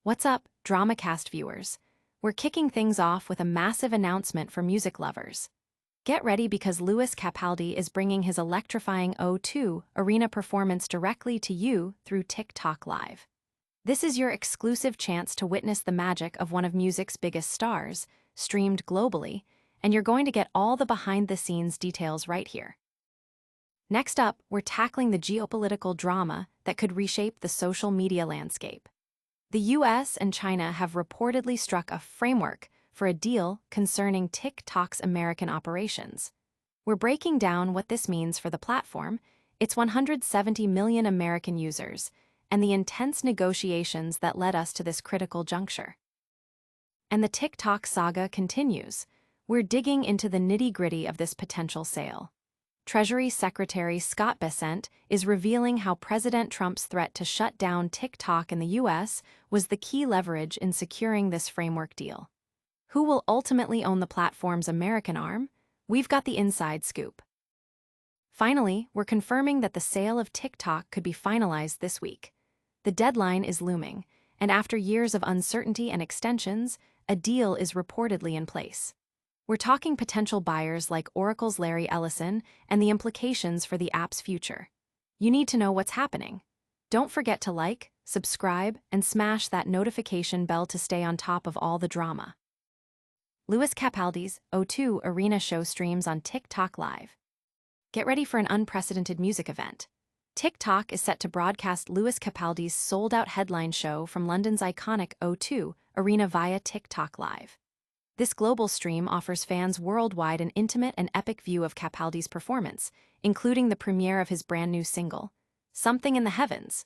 What's up, DramaCast viewers? We're kicking things off with a massive announcement for music lovers. Get ready because Lewis Capaldi is bringing his electrifying O2 arena performance directly to you through TikTok Live. This is your exclusive chance to witness the magic of one of music's biggest stars, streamed globally, and you're going to get all the behind-the-scenes details right here. Next up, we're tackling the geopolitical drama that could reshape the social media landscape. The US and China have reportedly struck a framework for a deal concerning TikTok's American operations. We're breaking down what this means for the platform, its 170 million American users, and the intense negotiations that led us to this critical juncture. And the TikTok saga continues. We're digging into the nitty-gritty of this potential sale. Treasury Secretary Scott Bessent is revealing how President Trump's threat to shut down TikTok in the US was the key leverage in securing this framework deal. Who will ultimately own the platform's American arm? We've got the inside scoop. Finally, we're confirming that the sale of TikTok could be finalized this week. The deadline is looming, and after years of uncertainty and extensions, a deal is reportedly in place. We're talking potential buyers like Oracle's Larry Ellison and the implications for the app's future. You need to know what's happening. Don't forget to like, subscribe, and smash that notification bell to stay on top of all the drama. Lewis Capaldi's O2 Arena show streams on TikTok Live. Get ready for an unprecedented music event. TikTok is set to broadcast Lewis Capaldi's sold-out headline show from London's iconic O2 Arena via TikTok Live. This global stream offers fans worldwide an intimate and epic view of Capaldi's performance, including the premiere of his brand-new single, Something in the Heavens.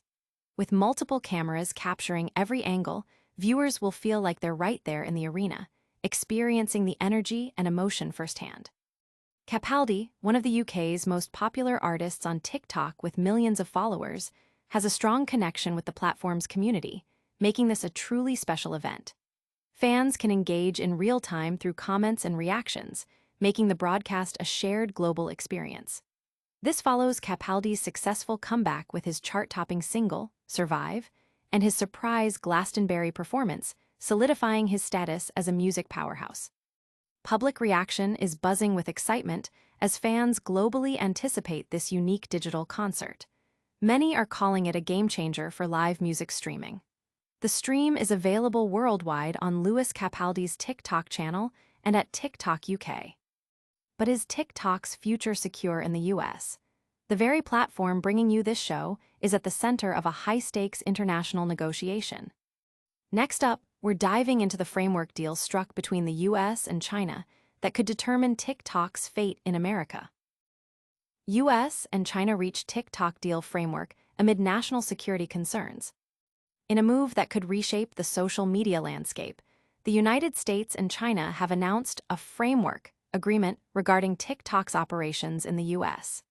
With multiple cameras capturing every angle, viewers will feel like they're right there in the arena, experiencing the energy and emotion firsthand. Capaldi, one of the UK's most popular artists on TikTok with millions of followers, has a strong connection with the platform's community, making this a truly special event. Fans can engage in real time through comments and reactions, making the broadcast a shared global experience. This follows Capaldi's successful comeback with his chart-topping single, Survive, and his surprise Glastonbury performance, solidifying his status as a music powerhouse. Public reaction is buzzing with excitement as fans globally anticipate this unique digital concert. Many are calling it a game-changer for live music streaming. The stream is available worldwide on Lewis Capaldi's TikTok channel and at TikTok UK. But is TikTok's future secure in the US? The very platform bringing you this show is at the center of a high-stakes international negotiation. Next up, we're diving into the framework deal struck between the US and China that could determine TikTok's fate in America. US and China reached TikTok deal framework amid national security concerns. In a move that could reshape the social media landscape, the United States and China have announced a framework agreement regarding TikTok's operations in the US.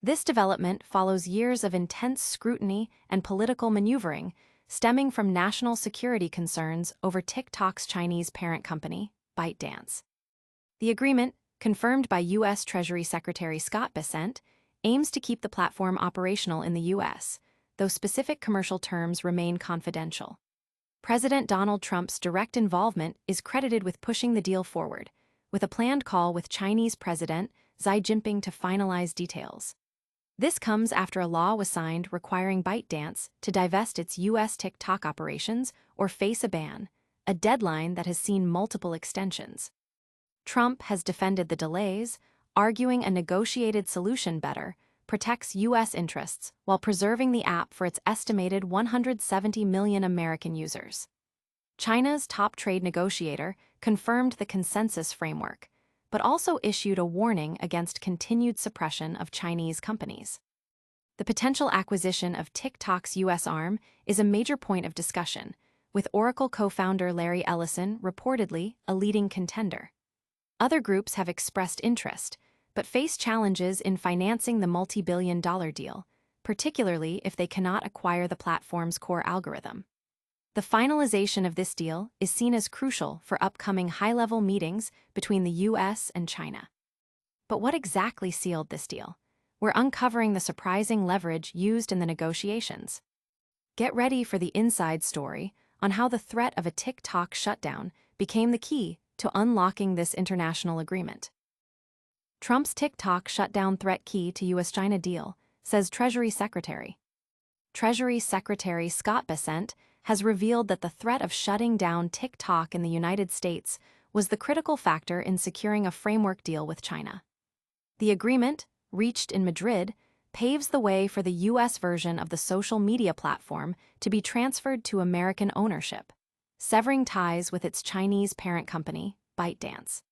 This development follows years of intense scrutiny and political maneuvering stemming from national security concerns over TikTok's Chinese parent company, ByteDance. The agreement, confirmed by U.S. Treasury Secretary Scott Bessent, aims to keep the platform operational in the U.S., though specific commercial terms remain confidential. President Donald Trump's direct involvement is credited with pushing the deal forward, with a planned call with Chinese President Xi Jinping to finalize details. This comes after a law was signed requiring ByteDance to divest its U.S. TikTok operations or face a ban, a deadline that has seen multiple extensions. Trump has defended the delays, arguing a negotiated solution better protects U.S. interests while preserving the app for its estimated 170 million American users. China's top trade negotiator confirmed the consensus framework, but also issued a warning against continued suppression of Chinese companies. The potential acquisition of TikTok's U.S. arm is a major point of discussion, with Oracle co-founder Larry Ellison reportedly a leading contender. Other groups have expressed interest, but face challenges in financing the multi-billion-dollar deal, particularly if they cannot acquire the platform's core algorithm. The finalization of this deal is seen as crucial for upcoming high-level meetings between the U.S. and China. But what exactly sealed this deal? We're uncovering the surprising leverage used in the negotiations. Get ready for the inside story on how the threat of a TikTok shutdown became the key to unlocking this international agreement. Trump's TikTok shutdown threat key to U.S.-China deal, says Treasury Secretary. Treasury Secretary Scott Bessent has revealed that the threat of shutting down TikTok in the United States was the critical factor in securing a framework deal with China. The agreement, reached in Madrid, paves the way for the U.S. version of the social media platform to be transferred to American ownership, severing ties with its Chinese parent company, ByteDance.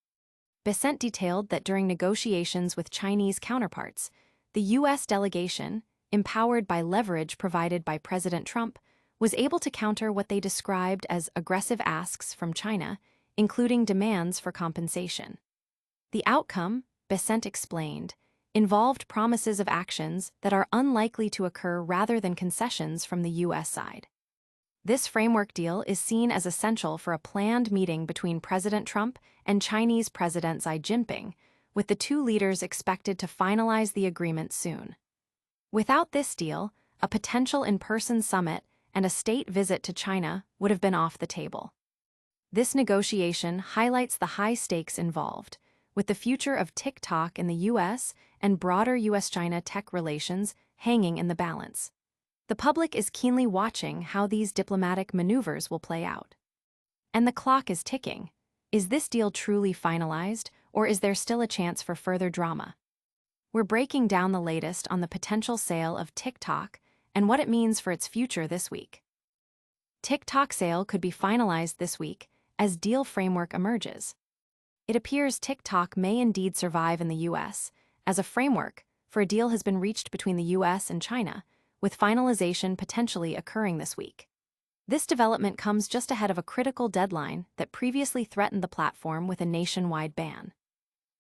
Bessent detailed that during negotiations with Chinese counterparts, the U.S. delegation, empowered by leverage provided by President Trump, was able to counter what they described as aggressive asks from China, including demands for compensation. The outcome, Bessent explained, involved promises of actions that are unlikely to occur rather than concessions from the U.S. side. This framework deal is seen as essential for a planned meeting between President Trump and Chinese President Xi Jinping, with the two leaders expected to finalize the agreement soon. Without this deal, a potential in-person summit and a state visit to China would have been off the table. This negotiation highlights the high stakes involved, with the future of TikTok in the U.S. and broader U.S.-China tech relations hanging in the balance. The public is keenly watching how these diplomatic maneuvers will play out. And the clock is ticking. Is this deal truly finalized, or is there still a chance for further drama? We're breaking down the latest on the potential sale of TikTok and what it means for its future this week. TikTok sale could be finalized this week as deal framework emerges. It appears TikTok may indeed survive in the U.S. as a framework for a deal has been reached between the U.S. and China, with finalization potentially occurring this week. This development comes just ahead of a critical deadline that previously threatened the platform with a nationwide ban.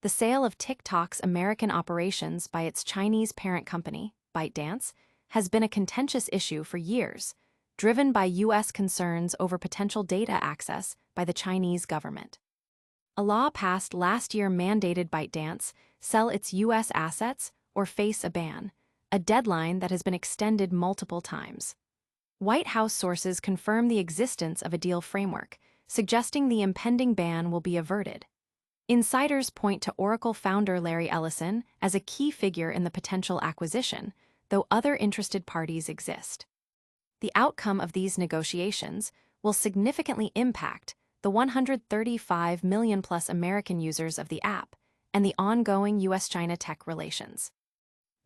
The sale of TikTok's American operations by its Chinese parent company, ByteDance, has been a contentious issue for years, driven by U.S. concerns over potential data access by the Chinese government. A law passed last year mandated ByteDance sell its U.S. assets or face a ban, a deadline that has been extended multiple times. White House sources confirm the existence of a deal framework, suggesting the impending ban will be averted. Insiders point to Oracle founder Larry Ellison as a key figure in the potential acquisition, though other interested parties exist. The outcome of these negotiations will significantly impact the 135 million-plus American users of the app and the ongoing U.S.-China tech relations.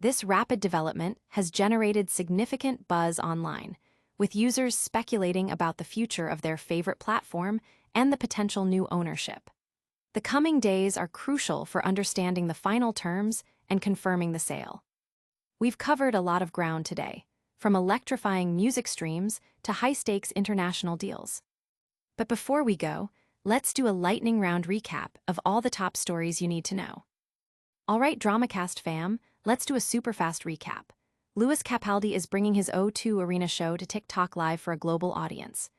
This rapid development has generated significant buzz online, with users speculating about the future of their favorite platform and the potential new ownership. The coming days are crucial for understanding the final terms and confirming the sale. We've covered a lot of ground today, from electrifying music streams to high-stakes international deals. But before we go, let's do a lightning round recap of all the top stories you need to know. All right, DramaCast fam, let's do a super fast recap. Louis Capaldi is bringing his O2 Arena show to TikTok Live for a global audience.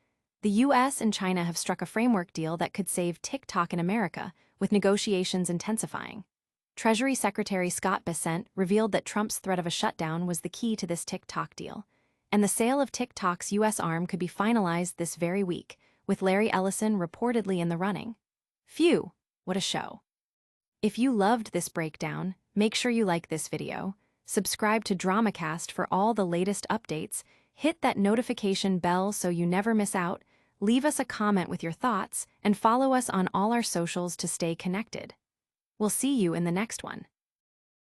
The US and China have struck a framework deal that could save TikTok in America, with negotiations intensifying. Treasury Secretary Scott Bessent revealed that Trump's threat of a shutdown was the key to this TikTok deal, and the sale of TikTok's US arm could be finalized this very week, with Larry Ellison reportedly in the running. Phew, what a show. If you loved this breakdown, make sure you like this video, subscribe to DramaCast for all the latest updates, hit that notification bell so you never miss out, leave us a comment with your thoughts, and follow us on all our socials to stay connected. We'll see you in the next one.